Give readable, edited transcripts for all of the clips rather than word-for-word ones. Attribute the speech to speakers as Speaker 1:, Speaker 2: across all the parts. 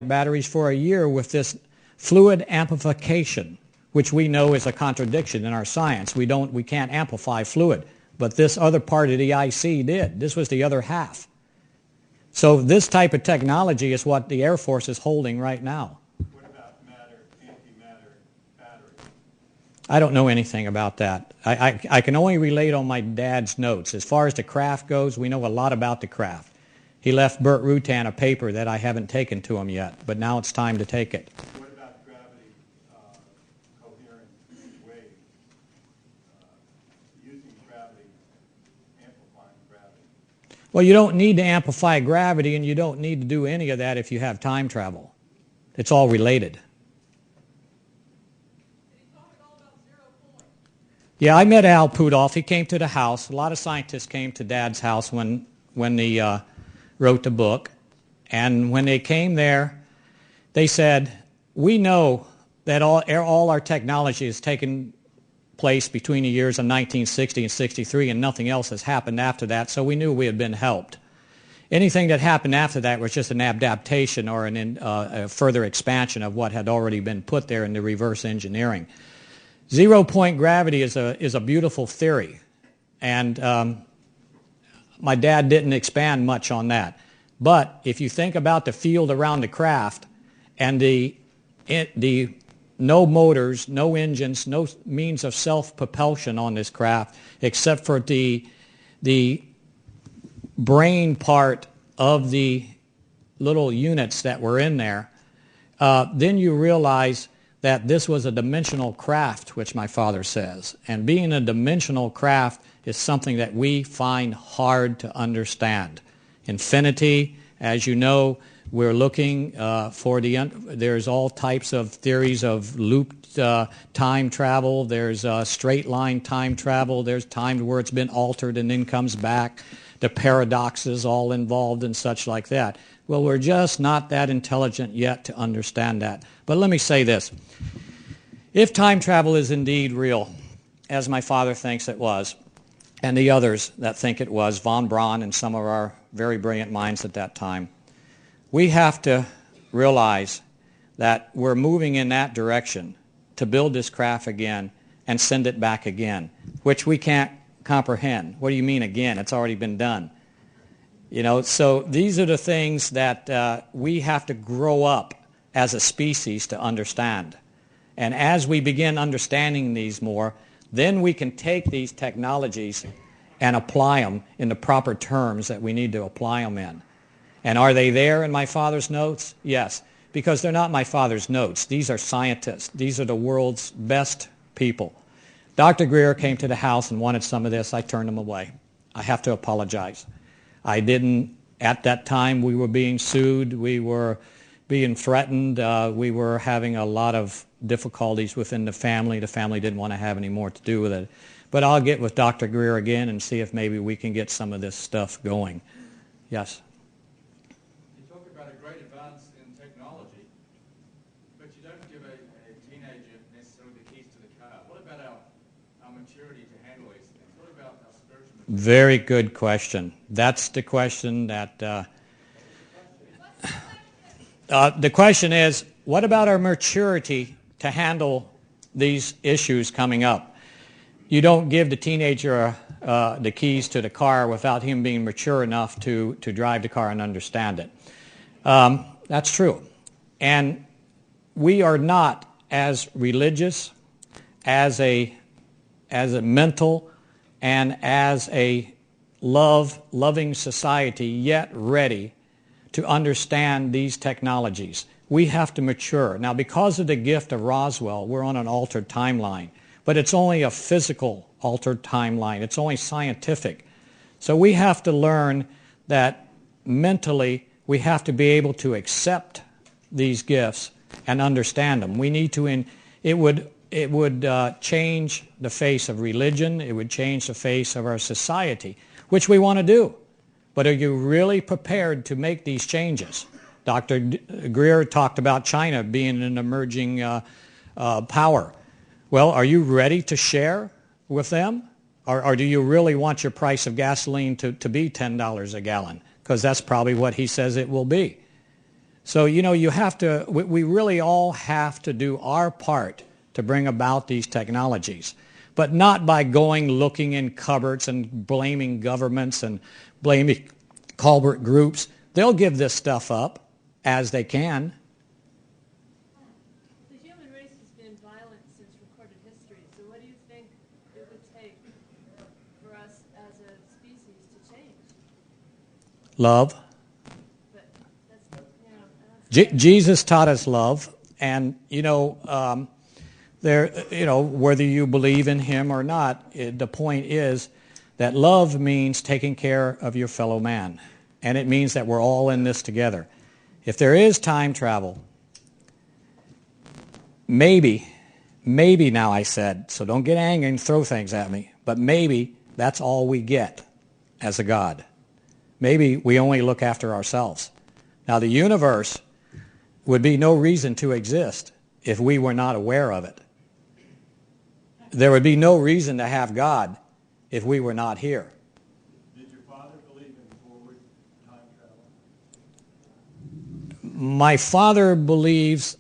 Speaker 1: batteries for a year with this fluid amplification, which we know is a contradiction in our science. We can't amplify fluid, but this other part of the IC did. This was the other half. So this type of technology is what the Air Force is holding right now.
Speaker 2: What about matter, antimatter batteries?
Speaker 1: I don't know anything about that. I can only relate on my dad's notes. As far as the craft goes, we know a lot about the craft. He left Burt Rutan a paper that I haven't taken to him yet, but now it's time to take it.
Speaker 2: What about gravity coherent waves? Using gravity, amplifying gravity?
Speaker 1: Well, you don't need to amplify gravity, and you don't need to do any of that if you have time travel. It's all related. Yeah, I met Al Pudolph. He came to the house. A lot of scientists came to Dad's house when he wrote the book. And when they came there, they said, we know that all our technology has taken place between the years of 1960 and 63, and nothing else has happened after that, so we knew we had been helped. Anything that happened after that was just an adaptation or a further expansion of what had already been put there in the reverse engineering. Zero-point gravity is a beautiful theory, and my dad didn't expand much on that. But if you think about the field around the craft and the no motors, no engines, no means of self-propulsion on this craft except for the brain part of the little units that were in there, then you realize that this was a dimensional craft, which my father says. And being a dimensional craft is something that we find hard to understand. Infinity, as you know, we're looking there's all types of theories of looped time travel. There's straight line time travel. There's times where it's been altered and then comes back. The paradoxes all involved and such like that. Well, we're just not that intelligent yet to understand that. But let me say this. If time travel is indeed real, as my father thinks it was, and the others that think it was, von Braun and some of our very brilliant minds at that time, we have to realize that we're moving in that direction to build this craft again and send it back again, which we can't comprehend. What do you mean again? It's already been done. You know, so these are the things that we have to grow up as a species to understand. And as we begin understanding these more, then we can take these technologies and apply them in the proper terms that we need to apply them in. And are they there in my father's notes? Yes, because they're not my father's notes. These are scientists. These are the world's best people. Dr. Greer came to the house and wanted some of this. I turned him away. I have to apologize. I didn't, at that time, we were being sued. We were being threatened. We were having a lot of difficulties within the family. The family didn't want to have any more to do with it. But I'll get with Dr. Greer again and see if maybe we can get some of this stuff going. Yes?
Speaker 3: You talk about a great advance in technology, but you don't give a teenager necessarily the keys to the car. What about our maturity to handle these things? What about our spiritual maturity?
Speaker 1: Very good question. That's the question that... the question is, what about our maturity to handle these issues coming up? You don't give the teenager the keys to the car without him being mature enough to drive the car and understand it. That's true. And we are not as religious, as a mental, and as a loving society yet ready to understand these technologies. We have to mature. Now, because of the gift of Roswell, we're on an altered timeline. But it's only a physical altered timeline. It's only scientific. So we have to learn that mentally we have to be able to accept these gifts and understand them. We need to, it would change the face of religion. It would change the face of our society, which we want to do. But are you really prepared to make these changes? Dr. Greer talked about China being an emerging power. Well, are you ready to share with them? Or do you really want your price of gasoline to be $10 a gallon? Because that's probably what he says it will be. So, you have to, we really all have to do our part to bring about these technologies, but not by going looking in cupboards and blaming governments and blaming culprit groups. They'll give this stuff up as they can.
Speaker 4: The human race has been violent since recorded history, so what do you think it would take for us as a species to change?
Speaker 1: Love.
Speaker 4: But that's,
Speaker 1: Jesus taught us love, and whether you believe in him or not, the point is that love means taking care of your fellow man, and it means that we're all in this together. If there is time travel, maybe now I said, so don't get angry and throw things at me, but maybe that's all we get as a God. Maybe we only look after ourselves. Now, the universe would be no reason to exist if we were not aware of it. There would be no reason to have God if we were not here.
Speaker 2: Did your father believe in forward time travel?
Speaker 1: My father believes,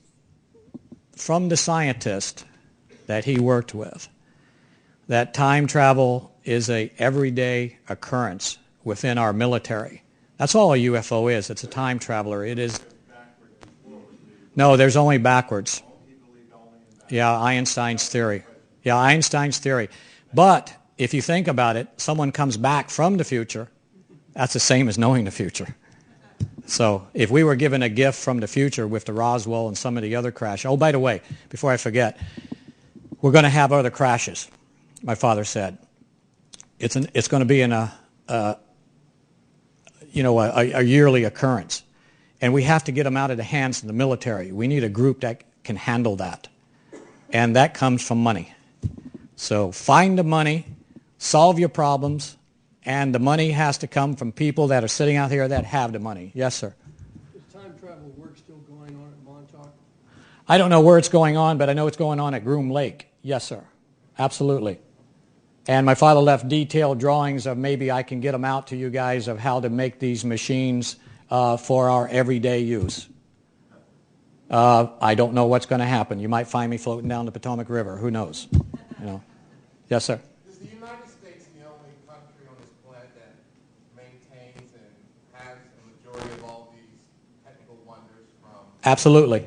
Speaker 1: from the scientist that he worked with, that time travel is a everyday occurrence within our military. That's all a UFO is. It's a time traveler. It is. No, there's only backwards. Yeah, Einstein's theory. But if you think about it, someone comes back from the future, that's the same as knowing the future. So if we were given a gift from the future with the Roswell and some of the other crashes, oh, by the way, before I forget, we're going to have other crashes, my father said. It's going to be in a yearly occurrence. And we have to get them out of the hands of the military. We need a group that can handle that. And that comes from money. So find the money, solve your problems, and the money has to come from people that are sitting out here that have the money. Yes, sir?
Speaker 5: Is time travel work still going on at Montauk?
Speaker 1: I don't know where it's going on, but I know it's going on at Groom Lake. Yes, sir. Absolutely. And my father left detailed drawings of, maybe I can get them out to you guys, of how to make these machines for our everyday use. I don't know what's going to happen. You might find me floating down the Potomac River. Who knows? Yes, sir.
Speaker 6: Is the United States the only country on this planet that maintains and has a majority of all these technical wonders from?
Speaker 1: Absolutely.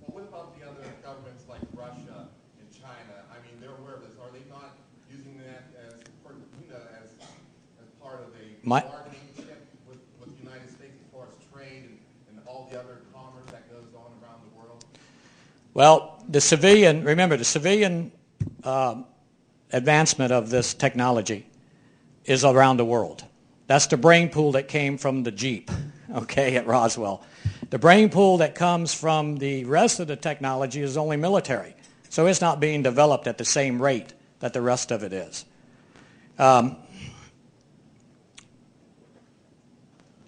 Speaker 6: Well, what about the other governments like Russia and China? I mean, they're aware of this. Are they not using that as part of a bargaining chip with the United States as far as trade and all the other commerce that goes on around the world?
Speaker 1: Well, the civilian advancement of this technology is around the world. That's the brain pool that came from the Jeep, at Roswell. The brain pool that comes from the rest of the technology is only military. So it's not being developed at the same rate that the rest of it is.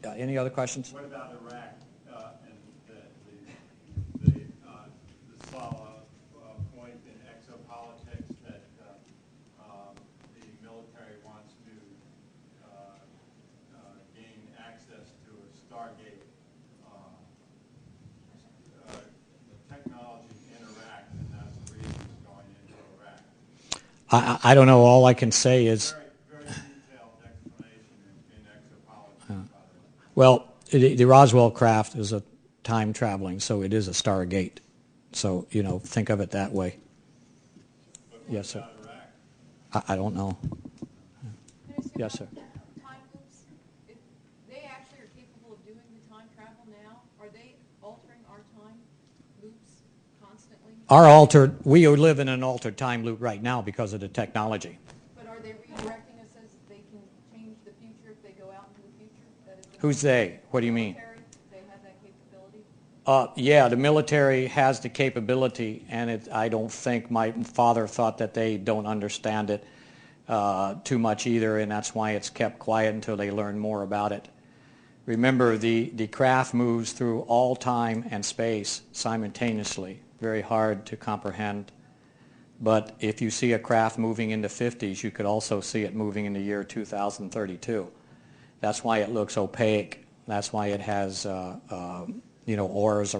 Speaker 1: Any other questions?
Speaker 2: What about Iraq and the solid point in exopolitics that the military wants to gain access to a Stargate technology in Iraq, and that's the reason it's going into Iraq?
Speaker 1: I don't know. All I can say is,
Speaker 2: Very detailed explanation in exopolitics, by the way.
Speaker 1: well, the Roswell craft is a time traveling, so it is a Stargate. So, think of it that way.
Speaker 2: But what
Speaker 1: Yes, sir.
Speaker 2: about Iraq?
Speaker 1: I don't know. Yes, sir.
Speaker 7: Time loops, if they actually are capable of doing the time travel now, are they altering our time loops constantly?
Speaker 1: We live in an altered time loop right now because of the technology.
Speaker 7: But are they redirecting us as they can change the future if they go out into the future? That is
Speaker 1: Who's they? What do you mean?
Speaker 7: military, they have that capability?
Speaker 1: Yeah, the military has the capability, and I don't think my father thought that they don't understand it too much either, and that's why it's kept quiet until they learn more about it. Remember, the craft moves through all time and space simultaneously. Very hard to comprehend. But if you see a craft moving in the 50s, you could also see it moving in the year 2032. That's why it looks opaque. That's why it has oars